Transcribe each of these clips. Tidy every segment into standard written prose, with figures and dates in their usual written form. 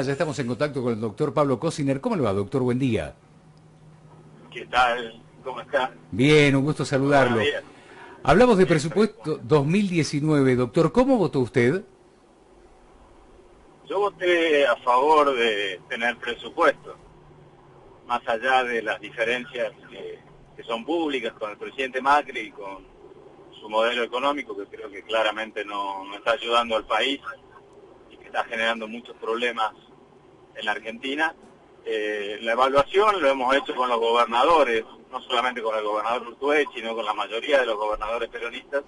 Ya estamos en contacto con el doctor Pablo Cosiner. ¿Cómo le va, doctor? Buen día. ¿Qué tal? ¿Cómo está? Bien, un gusto Muy buenos saludarlo. días. Hablamos de Siempre. presupuesto 2019. Doctor, ¿cómo votó usted? Yo voté a favor de tener presupuesto, más allá de las diferencias que son públicas con el presidente Macri y con su modelo económico, que creo que claramente no está ayudando al país y que está generando muchos problemas en la Argentina. La evaluación lo hemos hecho con los gobernadores, no solamente con el gobernador Urtubey, sino con la mayoría de los gobernadores peronistas.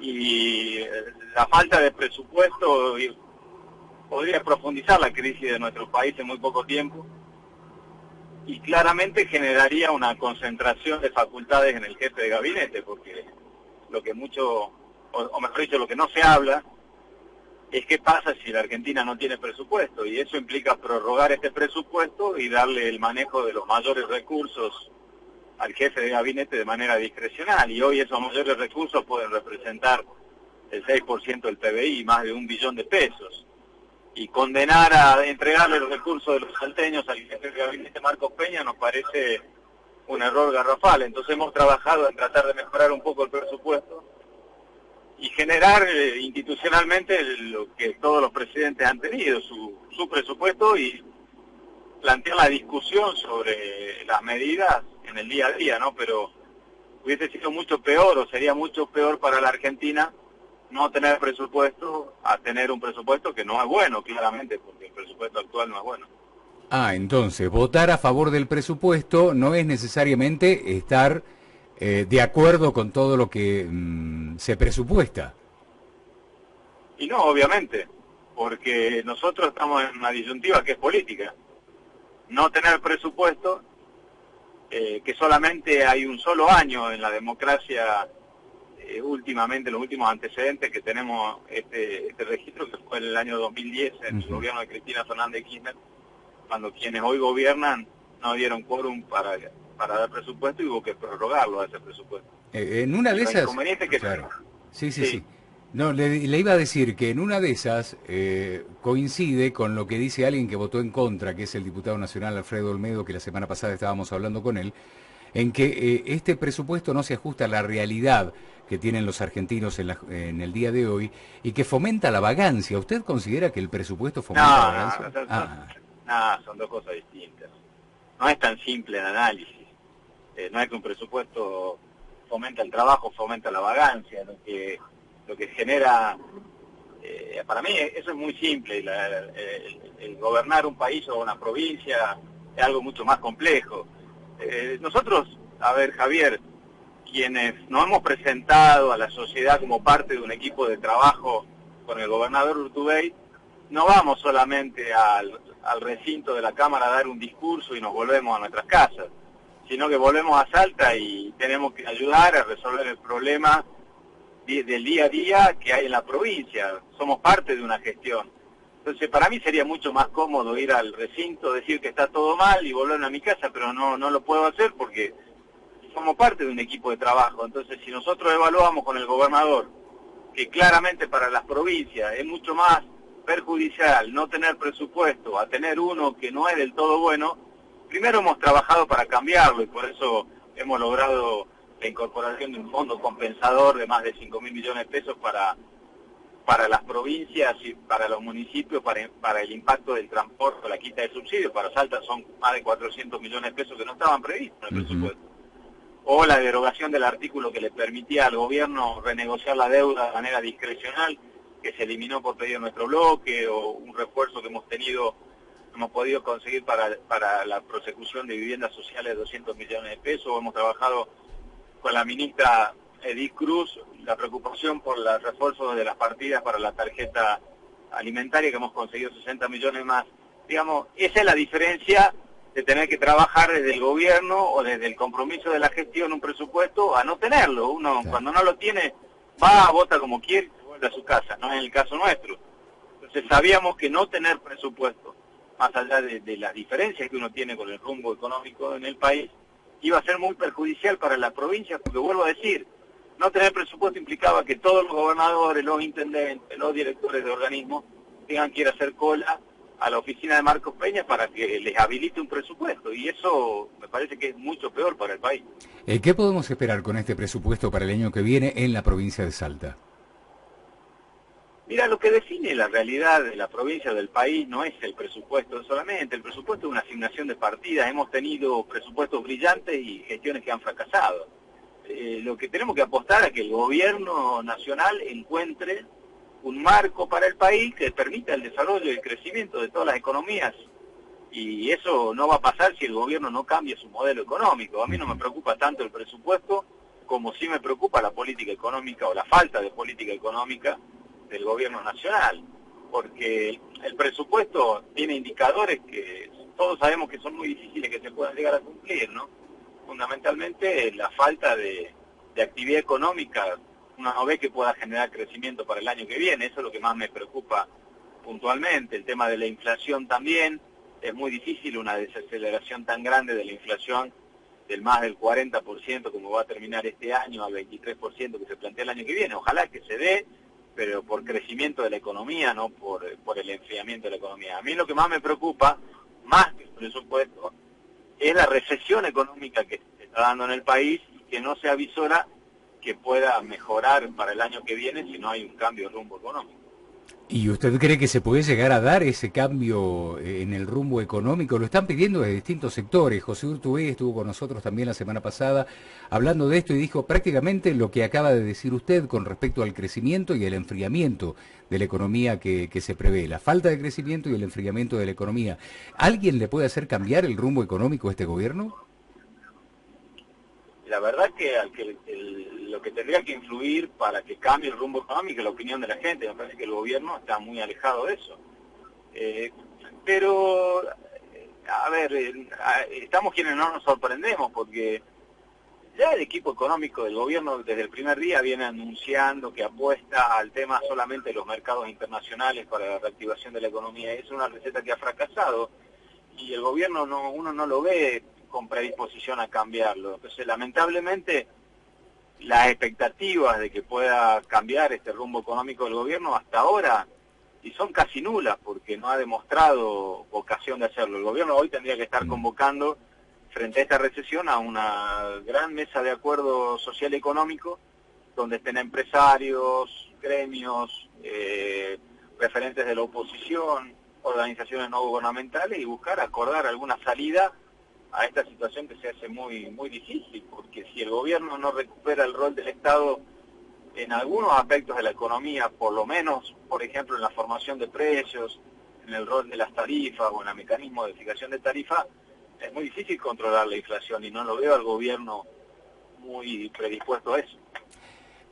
Y la falta de presupuesto podría profundizar la crisis de nuestro país en muy poco tiempo y claramente generaría una concentración de facultades en el jefe de gabinete, porque lo que mucho, o mejor dicho, lo que no se habla es qué pasa si la Argentina no tiene presupuesto, y eso implica prorrogar este presupuesto y darle el manejo de los mayores recursos al jefe de gabinete de manera discrecional, y hoy esos mayores recursos pueden representar el 6% del PBI, más de 1 billón de pesos, y condenar a entregarle los recursos de los salteños al jefe de gabinete Marcos Peña nos parece un error garrafal. Entonces hemos trabajado en tratar de mejorar un poco el presupuesto y generar institucionalmente lo que todos los presidentes han tenido, su presupuesto, y plantear la discusión sobre las medidas en el día a día, ¿no? Pero hubiese sido mucho peor, o sería mucho peor para la Argentina no tener presupuesto a tener un presupuesto que no es bueno, claramente, porque el presupuesto actual no es bueno. Entonces, votar a favor del presupuesto no es necesariamente estar de acuerdo con todo lo que se presupuesta. Y no, obviamente, porque nosotros estamos en una disyuntiva que es política. No tener presupuesto, que solamente hay un solo año en la democracia, últimamente, los últimos antecedentes que tenemos este registro, que fue en el año 2010, en el gobierno de Cristina Fernández de Kirchner, cuando quienes hoy gobiernan no dieron quórum para dar presupuesto y hubo que prorrogarlo a ese presupuesto. En una Y de los esas, inconvenientes que... claro, sí, sí, Sí, sí. No, le iba a decir que en una de esas coincide con lo que dice alguien que votó en contra, que es el diputado nacional Alfredo Olmedo, que la semana pasada estábamos hablando con él, en que este presupuesto no se ajusta a la realidad que tienen los argentinos en el día de hoy y que fomenta la vagancia. ¿Usted considera que el presupuesto fomenta la vagancia? son dos cosas distintas. No es tan simple el análisis. No es que un presupuesto fomenta el trabajo, fomenta la vagancia. Lo que genera, para mí eso es muy simple. El gobernar un país o una provincia es algo mucho más complejo. Nosotros, a ver, Javier, quienes nos hemos presentado a la sociedad como parte de un equipo de trabajo con el gobernador Urtubey, no vamos solamente al recinto de la Cámara a dar un discurso y nos volvemos a nuestras casas, sino que volvemos a Salta y tenemos que ayudar a resolver el problema del día a día que hay en la provincia. Somos parte de una gestión. Entonces, para mí sería mucho más cómodo ir al recinto, decir que está todo mal y volverme a mi casa, pero no lo puedo hacer porque somos parte de un equipo de trabajo. Entonces, si nosotros evaluamos con el gobernador que claramente para las provincias es mucho más perjudicial no tener presupuesto a tener uno que no es del todo bueno, primero hemos trabajado para cambiarlo y por eso hemos logrado la incorporación de un fondo compensador de más de 5.000 millones de pesos para las provincias y para los municipios, para el impacto del transporte, la quita de subsidios. Para Salta son más de 400 millones de pesos que no estaban previstos en el presupuesto. O la derogación del artículo que le permitía al gobierno renegociar la deuda de manera discrecional, que se eliminó por pedido de nuestro bloque, o un refuerzo que hemos podido conseguir para la prosecución de viviendas sociales de 200 millones de pesos. Hemos trabajado con la ministra Edith Cruz la preocupación por el refuerzo de las partidas para la tarjeta alimentaria, que hemos conseguido 60 millones más. Digamos, esa es la diferencia de tener que trabajar desde el gobierno o desde el compromiso de la gestión un presupuesto a no tenerlo. Uno, claro, cuando no lo tiene, va, vota como quiere y vuelve a su casa. No es el caso nuestro. Entonces sabíamos que no tener presupuesto, más allá de las diferencias que uno tiene con el rumbo económico en el país, iba a ser muy perjudicial para la provincia, porque vuelvo a decir, no tener presupuesto implicaba que todos los gobernadores, los intendentes, los directores de organismos tengan que ir a hacer cola a la oficina de Marcos Peña para que les habilite un presupuesto, y eso me parece que es mucho peor para el país. ¿Qué podemos esperar con este presupuesto para el año que viene en la provincia de Salta? Mira, lo que define la realidad de la provincia, del país, no es el presupuesto solamente. El presupuesto es una asignación de partidas. Hemos tenido presupuestos brillantes y gestiones que han fracasado. Lo que tenemos que apostar es que el gobierno nacional encuentre un marco para el país que permita el desarrollo y el crecimiento de todas las economías. Y eso no va a pasar si el gobierno no cambia su modelo económico. A mí no me preocupa tanto el presupuesto como sí me preocupa la política económica o la falta de política económica del gobierno nacional, porque el presupuesto tiene indicadores que todos sabemos que son muy difíciles que se puedan llegar a cumplir, ¿no? Fundamentalmente la falta de actividad económica, uno no ve que pueda generar crecimiento para el año que viene. Eso es lo que más me preocupa puntualmente. El tema de la inflación también, es muy difícil una desaceleración tan grande de la inflación, del más del 40% como va a terminar este año, al 23% que se plantea el año que viene. Ojalá que se dé, pero por crecimiento de la economía, no por el enfriamiento de la economía. A mí lo que más me preocupa, más que el presupuesto, es la recesión económica que se está dando en el país y que no se avisora que pueda mejorar para el año que viene si no hay un cambio de rumbo económico. ¿Y usted cree que se puede llegar a dar ese cambio en el rumbo económico? Lo están pidiendo de distintos sectores. José Urtubey estuvo con nosotros también la semana pasada hablando de esto y dijo prácticamente lo que acaba de decir usted con respecto al crecimiento y el enfriamiento de la economía que se prevé. La falta de crecimiento y el enfriamiento de la economía. ¿Alguien le puede hacer cambiar el rumbo económico a este gobierno? La verdad que, lo que tendría que influir para que cambie el rumbo económico es la opinión de la gente. Me parece que el gobierno está muy alejado de eso. Pero, a ver, estamos quienes no nos sorprendemos, porque ya el equipo económico del gobierno desde el primer día viene anunciando que apuesta al tema solamente de los mercados internacionales para la reactivación de la economía. Es una receta que ha fracasado y el gobierno uno no lo ve con predisposición a cambiarlo. Entonces, lamentablemente, las expectativas de que pueda cambiar este rumbo económico del gobierno hasta ahora y son casi nulas, porque no ha demostrado vocación de hacerlo. El gobierno hoy tendría que estar convocando, frente a esta recesión, a una gran mesa de acuerdo social y económico, donde estén empresarios, gremios, referentes de la oposición, organizaciones no gubernamentales, y buscar acordar alguna salida a esta situación que se hace muy muy difícil, porque si el gobierno no recupera el rol del Estado en algunos aspectos de la economía, por lo menos, por ejemplo, en la formación de precios, en el rol de las tarifas o en el mecanismo de fijación de tarifas, es muy difícil controlar la inflación y no lo veo al gobierno muy predispuesto a eso.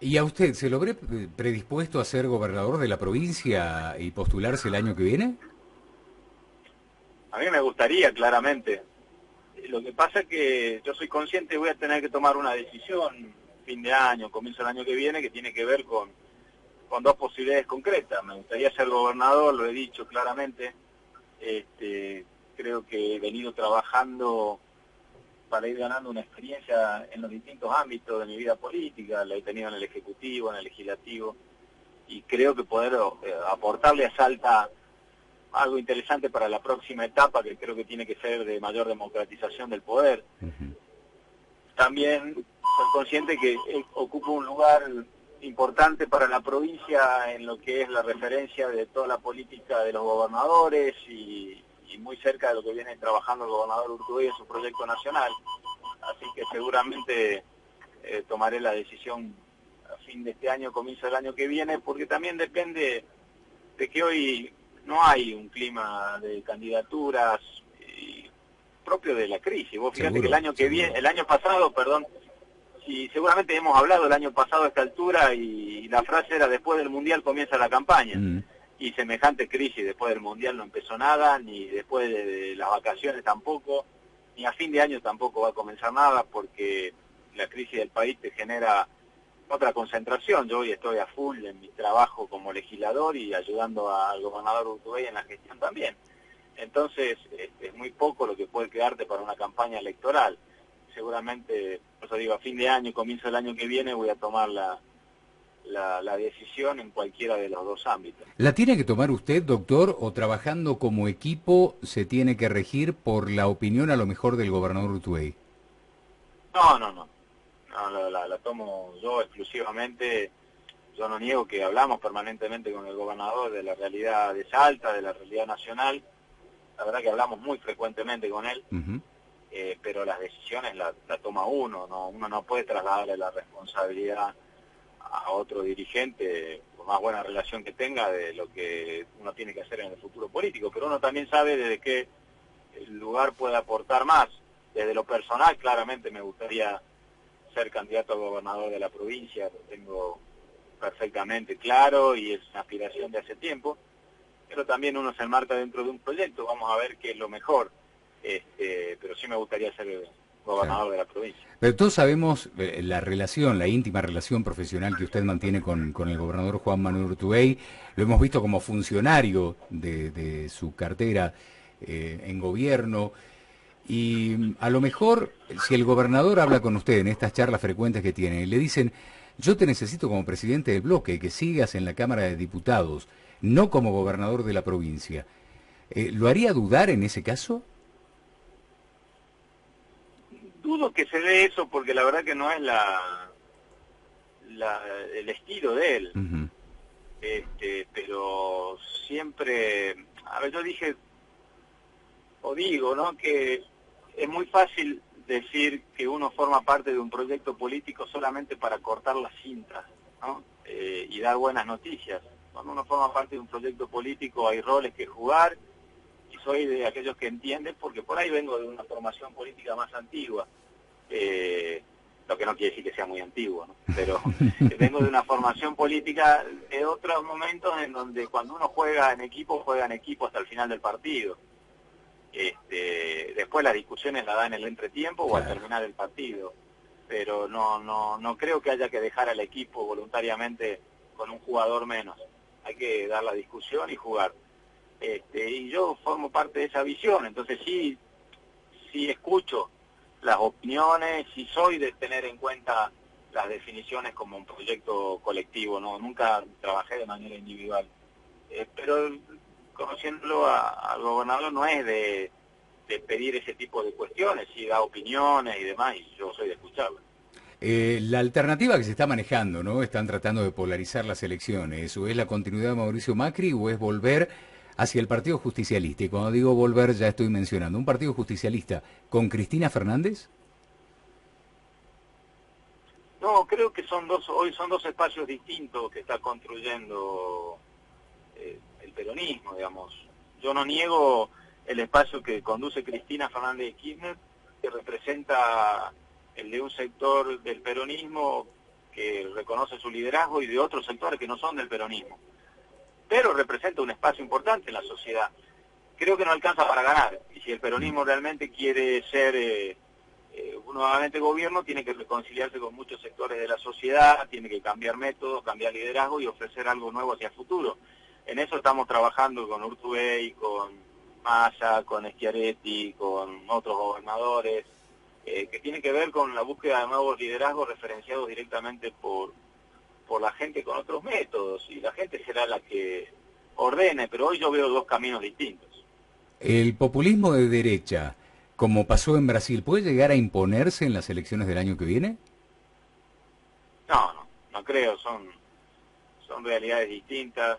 ¿Y a usted se lo ve predispuesto a ser gobernador de la provincia y postularse el año que viene? A mí me gustaría, claramente. Lo que pasa es que yo soy consciente, voy a tener que tomar una decisión fin de año, comienzo del año que viene, que tiene que ver con dos posibilidades concretas. Me gustaría ser gobernador, lo he dicho claramente. Creo que he venido trabajando para ir ganando una experiencia en los distintos ámbitos de mi vida política. La he tenido en el Ejecutivo, en el Legislativo, y creo que poder aportarle a Salta algo interesante para la próxima etapa, que creo que tiene que ser de mayor democratización del poder. También soy consciente que ocupa un lugar importante para la provincia en lo que es la referencia de toda la política de los gobernadores y muy cerca de lo que viene trabajando el gobernador Urtubey en su proyecto nacional. Así que seguramente tomaré la decisión a fin de este año, comienzo del año que viene, porque también depende de que hoy no hay un clima de candidaturas propio de la crisis. Vos fíjate Seguro, que el año que viene, el año pasado, perdón, si seguramente hemos hablado el año pasado a esta altura y la frase era: después del Mundial comienza la campaña. Y semejante crisis después del Mundial no empezó nada, ni después de las vacaciones tampoco, ni a fin de año tampoco va a comenzar nada, porque la crisis del país te genera otra concentración. Yo hoy estoy a full en mi trabajo como legislador y ayudando al gobernador Urtubey en la gestión también. Entonces, es muy poco lo que puede quedarte para una campaña electoral. Seguramente, por eso digo, a fin de año, comienzo del año que viene, voy a tomar la la decisión en cualquiera de los dos ámbitos. ¿La tiene que tomar usted, doctor, o trabajando como equipo se tiene que regir por la opinión a lo mejor del gobernador Urtubey? No, la tomo yo exclusivamente. Yo no niego que hablamos permanentemente con el gobernador de la realidad de Salta, de la realidad nacional. La verdad que hablamos muy frecuentemente con él, pero las decisiones la toma uno. Uno no puede trasladarle la responsabilidad a otro dirigente, por más buena relación que tenga, de lo que uno tiene que hacer en el futuro político. Pero uno también sabe desde qué lugar puede aportar más. Desde lo personal, claramente me gustaría ser candidato a gobernador de la provincia, lo tengo perfectamente claro y es una aspiración de hace tiempo, pero también uno se enmarca dentro de un proyecto, vamos a ver qué es lo mejor, pero sí me gustaría ser gobernador de la provincia. Pero todos sabemos la relación, la íntima relación profesional que usted mantiene con el gobernador Juan Manuel Urtubey. Lo hemos visto como funcionario de su cartera en gobierno. Y a lo mejor, si el gobernador habla con usted en estas charlas frecuentes que tiene, y le dicen, yo te necesito como presidente del bloque, que sigas en la Cámara de Diputados, no como gobernador de la provincia, ¿lo haría dudar en ese caso? Dudo que se dé eso porque la verdad que no es el estilo de él. Pero siempre, a ver, yo dije, o digo, ¿no?, que es muy fácil decir que uno forma parte de un proyecto político solamente para cortar las cintas, ¿no? Y dar buenas noticias. Cuando uno forma parte de un proyecto político hay roles que jugar, y soy de aquellos que entienden, porque por ahí vengo de una formación política más antigua, lo que no quiere decir que sea muy antiguo, ¿no? Pero vengo de una formación política de otros momentos en donde cuando uno juega en equipo hasta el final del partido. Después las discusiones las da en el entretiempo o al terminar el partido, pero no creo que haya que dejar al equipo voluntariamente con un jugador menos. Hay que dar la discusión y jugar. Y yo formo parte de esa visión, entonces sí escucho las opiniones, sí soy de tener en cuenta las definiciones como un proyecto colectivo, nunca trabajé de manera individual. Pero conociéndolo al gobernador no es de pedir ese tipo de cuestiones, sí da opiniones y demás, y yo soy de escucharlo. La alternativa que se está manejando, ¿no? Están tratando de polarizar las elecciones. ¿O es la continuidad de Mauricio Macri o es volver hacia el Partido Justicialista? Y cuando digo volver ya estoy mencionando un Partido Justicialista con Cristina Fernández. No, creo que hoy son dos espacios distintos que está construyendo el peronismo, digamos. Yo no niego el espacio que conduce Cristina Fernández de Kirchner, que representa el de un sector del peronismo que reconoce su liderazgo y de otros sectores que no son del peronismo. Pero representa un espacio importante en la sociedad. Creo que no alcanza para ganar. Y si el peronismo realmente quiere ser nuevamente gobierno, tiene que reconciliarse con muchos sectores de la sociedad, tiene que cambiar métodos, cambiar liderazgo y ofrecer algo nuevo hacia el futuro. En eso estamos trabajando con Urtubey, con Massa, con Schiaretti, con otros gobernadores, que tiene que ver con la búsqueda de nuevos liderazgos referenciados directamente por la gente con otros métodos, y la gente será la que ordene, pero hoy yo veo dos caminos distintos. ¿El populismo de derecha, como pasó en Brasil, puede llegar a imponerse en las elecciones del año que viene? No creo, son realidades distintas.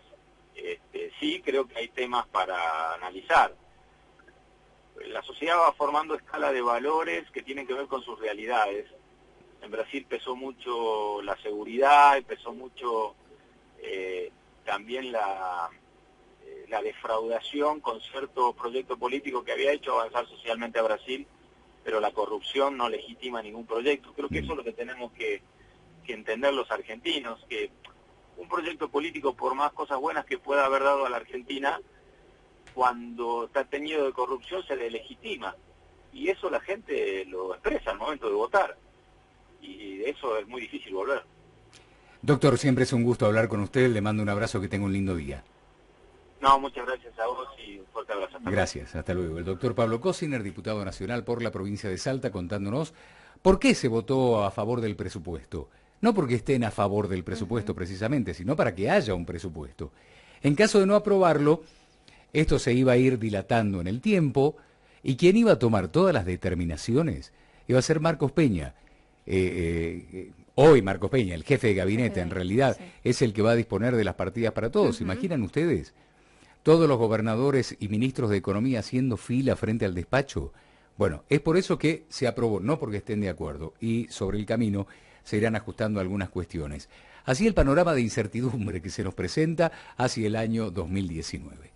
Sí creo que hay temas para analizar. La sociedad va formando escala de valores que tienen que ver con sus realidades. En Brasil pesó mucho la seguridad, y pesó mucho también la defraudación con cierto proyecto político que había hecho avanzar socialmente a Brasil, pero la corrupción no legitima ningún proyecto. Creo que eso es lo que tenemos que entender los argentinos, que un proyecto político, por más cosas buenas que pueda haber dado a la Argentina, cuando está teñido de corrupción se le legitima, y eso la gente lo expresa al momento de votar, y de eso es muy difícil volver. Doctor, siempre es un gusto hablar con usted, le mando un abrazo, que tenga un lindo día. No, muchas gracias a vos y un fuerte abrazo. Gracias, hasta luego. El doctor Pablo Cosiner, diputado nacional por la provincia de Salta, contándonos por qué se votó a favor del presupuesto. no porque estén a favor del presupuesto precisamente, sino para que haya un presupuesto. En caso de no aprobarlo, esto se iba a ir dilatando en el tiempo, y quien iba a tomar todas las determinaciones iba a ser Marcos Peña. Hoy Marcos Peña, el jefe de gabinete, en realidad, sí, es el que va a disponer de las partidas para todos. ¿Se imaginan ustedes? Todos los gobernadores y ministros de Economía haciendo fila frente al despacho. Bueno, es por eso que se aprobó, no porque estén de acuerdo, y sobre el camino se irán ajustando algunas cuestiones. Así el panorama de incertidumbre que se nos presenta hacia el año 2019.